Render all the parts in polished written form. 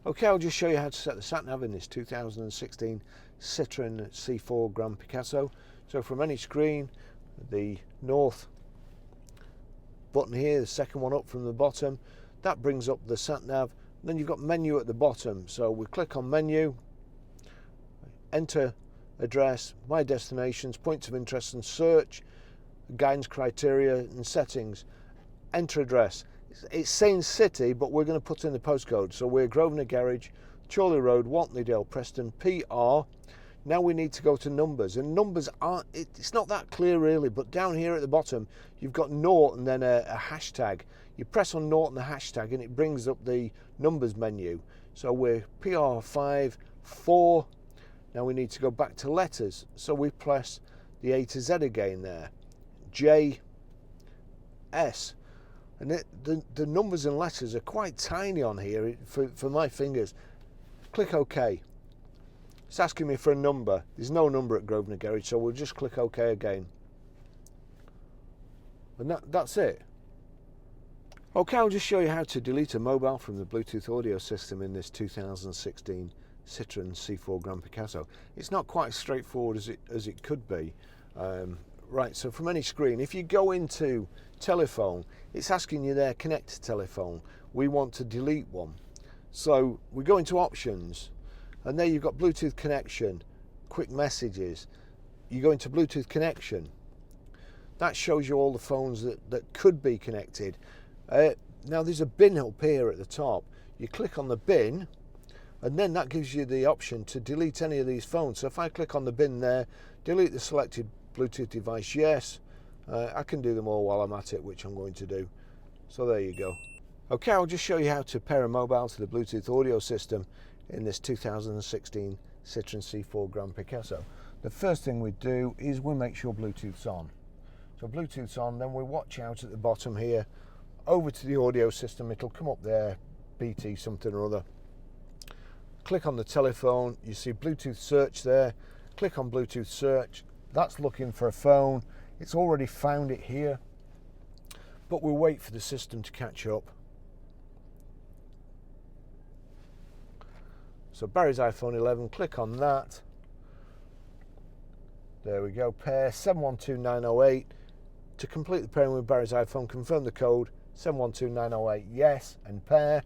Okay, I'll just show you how to set the sat nav in this 2016 Citroen C4 Grand Picasso. So from any screen, the north button here, the second one up from the bottom, that brings up the sat nav. Then you've got menu at the bottom, so we click on menu, enter address, my destinations, points of interest and search, guidance criteria and settings, enter address. It's saying city, but we're going to put in the postcode. So we're Grosvenor Garage, Chorley Road, Whatneydale, Preston, PR. Now we need to go to numbers, and numbers aren't, it's not that clear really, but down here at the bottom you've got naught and then a hashtag. You press on naught and the hashtag and it brings up the numbers menu. So we're PR5, 4. Now we need to go back to letters, so we press the A to Z again there. J, S. And the numbers and letters are quite tiny on here for my fingers. Click OK. It's asking me for a number. There's no number at Grosvenor Garage, so we'll just click OK again. And that's it. Okay, I'll just show you how to delete a mobile from the Bluetooth audio system in this 2016 Citroen C4 Grand Picasso. It's not quite as straightforward as it could be. Right, so from any screen, if you go into telephone, it's asking you there, connect to telephone. We want to delete one. So we go into options, and there you've got Bluetooth connection, quick messages. You go into Bluetooth connection. That shows you all the phones that could be connected. Now there's a bin up here at the top. You click on the bin, and then that gives you the option to delete any of these phones. So if I click on the bin there, delete the selected Bluetooth device, yes. I can do them all while I'm at it, which I'm going to do. So there you go. Okay, I'll just show you how to pair a mobile to the Bluetooth audio system in this 2016 Citroen C4 Grand Picasso. The first thing we do is we make sure Bluetooth's on. So Bluetooth's on, then we watch out at the bottom here, over to the audio system. It'll come up there, BT something or other. Click on the telephone, you see Bluetooth search there. Click on Bluetooth search. That's looking for a phone. It's already found it here, but we'll wait for the system to catch up. So Barry's iPhone 11, click on that. There we go, pair 712908. To complete the pairing with Barry's iPhone, confirm the code 712908, yes, and pair.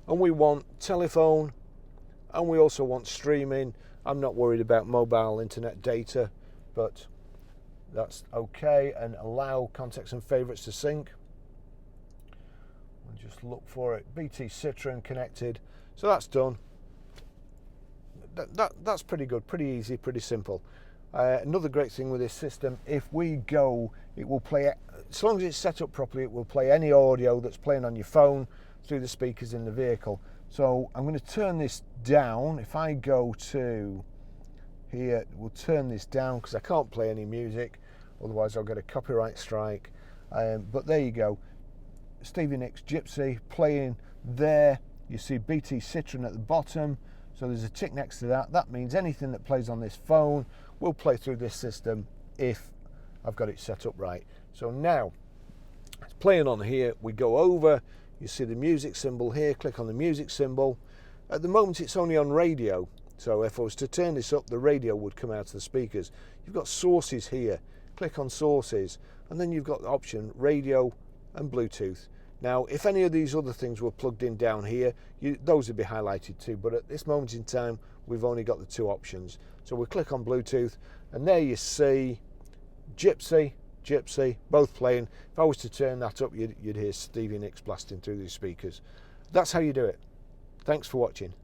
And we want telephone, and we also want streaming. I'm not worried about mobile internet data, but that's okay. And allow contacts and favorites to sync. We'll just look for it. BT Citroen connected. So that's done. That's pretty good, pretty easy, pretty simple. Another great thing with this system, if we go, it will play, as long as it's set up properly, it will play any audio that's playing on your phone through the speakers in the vehicle. So I'm going to turn this down. If I go to here, we'll turn this down because I can't play any music, otherwise I'll get a copyright strike. But there you go, Stevie Nicks Gypsy playing there. You see BT Citroen at the bottom, so there's a tick next to that. That means anything that plays on this phone will play through this system if I've got it set up right. So now it's playing on here. We go over, you see the music symbol here, click on the music symbol. At the moment it's only on radio, so if I was to turn this up, the radio would come out of the speakers. You've got sources here, click on sources, and then you've got the option radio and Bluetooth. Now if any of these other things were plugged in down here, those would be highlighted too, but at this moment in time we've only got the two options. So we click on Bluetooth, and there you see Gypsy, both playing. If I was to turn that up, you'd hear Stevie Nicks blasting through these speakers. That's how you do it. Thanks for watching.